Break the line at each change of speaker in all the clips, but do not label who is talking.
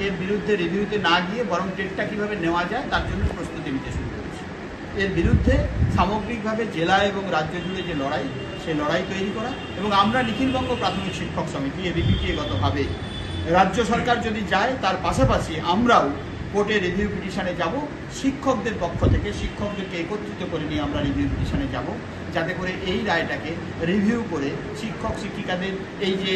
এর বিরুদ্ধে রিভিউতে না গিয়ে বরং টেটটা কীভাবে নেওয়া যায় তার জন্য প্রস্তুতি নিতে শুরু করেছি। এর বিরুদ্ধে সামগ্রিকভাবে জেলা এবং রাজ্য জুড়ে যে লড়াই, সেই লড়াই তৈরি করা, এবং আমরা নিখিলবঙ্গ প্রাথমিক শিক্ষক সমিতি এবিপিটিএগতভাবে রাজ্য সরকার যদি যায় তার পাশাপাশি আমরাও কোর্টে রিভিউ পিটিশনে যাব। শিক্ষকদের পক্ষ থেকে শিক্ষকদেরকে একত্রিত করে নিয়ে আমরা রিভিউ পিটিশনে যাব, যাতে করে এই রায়টাকে রিভিউ করে শিক্ষক শিক্ষিকাদের এই যে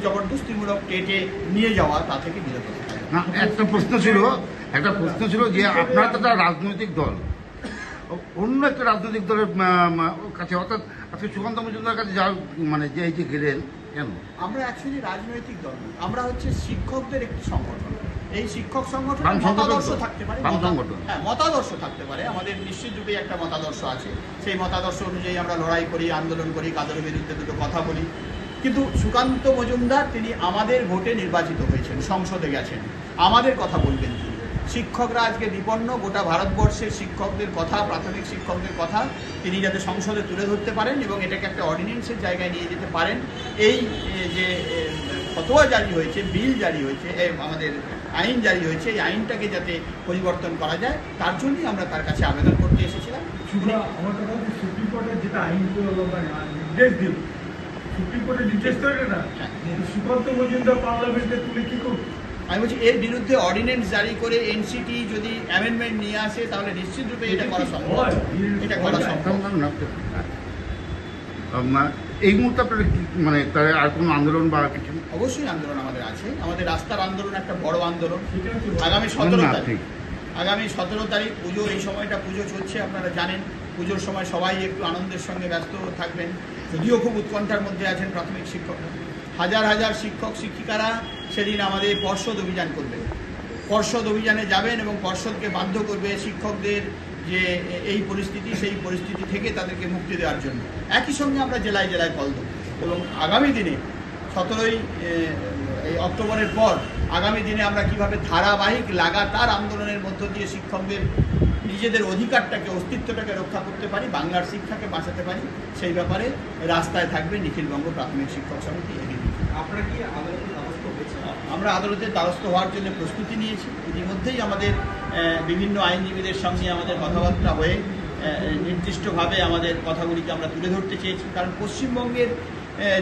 জবরদস্তিমূলক টেটে নিয়ে যাওয়া তা থেকে বিরত থাকা।
একটা প্রশ্ন ছিল যে আপনারা তো একটা রাজনৈতিক দল, অন্য একটা রাজনৈতিক দলের কাছে, অর্থাৎ আজকে সুকান্ত মজুমদার কাছে যাওয়ার যে এই যে গেলেন কেন?
আমরা অ্যাকচুয়ালি রাজনৈতিক দল, আমরা হচ্ছে শিক্ষকদের একটি সংগঠন। এই শিক্ষক সংগঠনে মতাদর্শ থাকতে পারে, হ্যাঁ মতাদর্শ থাকতে পারে, আমাদের নিশ্চিতরূপে একটা মতাদর্শ আছে। সেই মতাদর্শ অনুযায়ী আমরা লড়াই করি, আন্দোলন করি, কাদের বিরুদ্ধে দুটো কথা বলি। কিন্তু সুকান্ত মজুমদার তিনি আমাদের ভোটে নির্বাচিত হয়েছেন, সংসদে গেছেন, আমাদের কথা বলবেন তিনি। শিক্ষকরা আজকে বিপন্ন, গোটা ভারতবর্ষের শিক্ষকদের কথা, প্রাথমিক শিক্ষকদের কথা তিনি যাতে সংসদে তুলে ধরতে পারেন এবং এটাকে একটা অর্ডিন্যান্সের জায়গায় নিয়ে যেতে পারেন। এই যে ফতোয়া জারি হয়েছে, বিল জারি হয়েছে, আমাদের আইন জারি হয়েছে, এই আইনটাকে যাতে পরিবর্তন করা যায় তার জন্যই আমরা তার কাছে আবেদন করতে এসেছিলাম।
আমার কথা হচ্ছে সুপ্রিম কোর্টের যেটা আইন নির্দেশ দিল, সুপ্রিম কোর্টের নির্দেশ তো এটা না, সুকান্ত মজুমদার পার্লামেন্টে তুলে কি করবে?
আমি বলছি এর বিরুদ্ধে অর্ডিন্যান্স জারি করে এনসিটি যদি অ্যামেন্ডমেন্ট নিয়ে আসে তাহলে নিশ্চিতরূপে এটা করা সম্ভব। এটা করা সম্ভব।
এই মুহূর্তে আপনার তার আর কোনো আন্দোলন বা কিছু?
অবশ্যই আন্দোলন আমাদের আছে। আমাদের রাস্তার আন্দোলন একটা বড় আন্দোলন আগামী 17 তারিখ পুজো। এই সময়টা পুজো চলছে, আপনারা জানেন। পুজোর সময় সবাই একটু আনন্দের সঙ্গে ব্যস্ত থাকবেন, যদিও খুব উৎকণ্ঠার মধ্যে আছেন প্রাথমিক শিক্ষকরা। হাজার হাজার শিক্ষক শিক্ষিকারা সেদিন আমাদের পর্ষদ অভিযান করবেন, পর্ষদ অভিযানে যাবেন এবং পর্ষদকে বাধ্য করবে শিক্ষকদের যে এই পরিস্থিতি, সেই পরিস্থিতি থেকে তাদেরকে মুক্তি দেওয়ার জন্য। একই সঙ্গে আমরা জেলায় জেলায় কল দেব এবং আগামী দিনে 17ই অক্টোবরের পর আগামী দিনে আমরা কিভাবে ধারাবাহিক লাগাতার আন্দোলনের মধ্য দিয়ে শিক্ষকদের নিজেদের অধিকারটাকে, অস্তিত্বটাকে রক্ষা করতে পারি, বাংলার শিক্ষাকে বাঁচাতে পারি, সেই ব্যাপারে রাস্তায় থাকবে নিখিলবঙ্গ প্রাথমিক শিক্ষক সমিতি।
আপনারা কি আদালতের দ্বারস্থ হয়েছেন?
আমরা আদালতের দ্বারস্থ হওয়ার জন্য প্রস্তুতি নিয়েছি। ইতিমধ্যেই আমাদের বিভিন্ন আইনজীবীদের সঙ্গে আমাদের কথাবার্তা হয়ে নির্দিষ্টভাবে আমাদের কথাগুলিকে আমরা তুলে ধরতে চেয়েছি। কারণ পশ্চিমবঙ্গের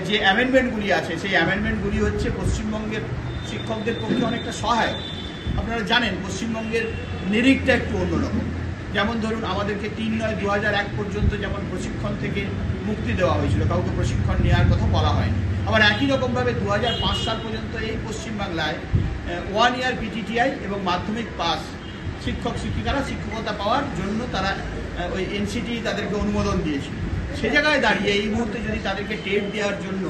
যে অ্যামেন্ডমেন্টগুলি আছে, সেই অ্যামেন্ডমেন্টগুলি হচ্ছে পশ্চিমবঙ্গের শিক্ষকদের পক্ষে অনেকটা সহায়ক। আপনারা জানেন পশ্চিমবঙ্গের নিরিখটা একটু অন্যরকম। যেমন ধরুন আমাদেরকে 3/9/2001 পর্যন্ত যেমন প্রশিক্ষণ থেকে মুক্তি দেওয়া হয়েছিল, কাউকে প্রশিক্ষণ নেওয়ার কথা বলা হয়নি। আবার একই রকমভাবে 2005 সাল পর্যন্ত এই পশ্চিমবাংলায় 1 ইয়ার পিটিটিআই এবং মাধ্যমিক পাস শিক্ষক শিক্ষিকারা শিক্ষকতা পাওয়ার জন্য তারা ওই এনসিটি তাদেরকে অনুমোদন দিয়েছিল। সে জায়গায় দাঁড়িয়ে এই মুহূর্তে যদি তাদেরকে টেট দেওয়ার জন্য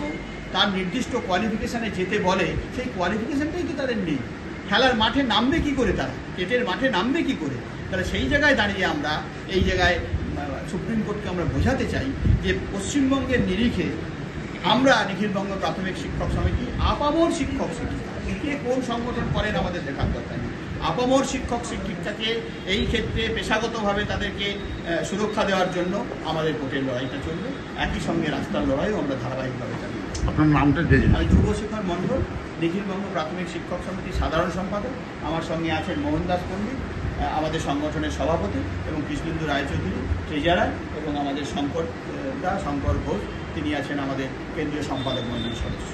তার নির্দিষ্ট কোয়ালিফিকেশানে যেতে বলে, সেই কোয়ালিফিকেশানটাই তো তাদের নেই। খেলার মাঠে নামবে কি করে, তারা টেটের মাঠে নামবে কি করে? তাহলে সেই জায়গায় দাঁড়িয়ে আমরা এই জায়গায় সুপ্রিম কোর্টকে আমরা বোঝাতে চাই যে পশ্চিমবঙ্গের নিরিখে আমরা নিখিলবঙ্গ প্রাথমিক শিক্ষক সমিতি আপামর শিক্ষক শিক্ষিকা, কে কোন সংগঠন করেন আমাদের দেখার দরকার নেই। আপামর শিক্ষক শিক্ষিকাকে এই ক্ষেত্রে পেশাগতভাবে তাদেরকে সুরক্ষা দেওয়ার জন্য আমাদের ভোটের লড়াইটা চলবে। একই সঙ্গে রাস্তার লড়াইও আমরা ধারাবাহিকভাবে চালিয়ে।
আপনার নামটা?
আমি যুবশেখর মণ্ডল, নিখিলবঙ্গ প্রাথমিক শিক্ষক সমিতির সাধারণ সম্পাদক। আমার সঙ্গে আছেন মোহনদাস পণ্ডিত, আমাদের সংগঠনের সভাপতি, এবং কৃষ্ণেন্দু রায়চৌধুরী ট্রেজারার, এবং আমাদের শঙ্কর ঘোষ, তিনি আছেন আমাদের কেন্দ্রীয় সম্পাদক মণ্ডলীর সদস্য।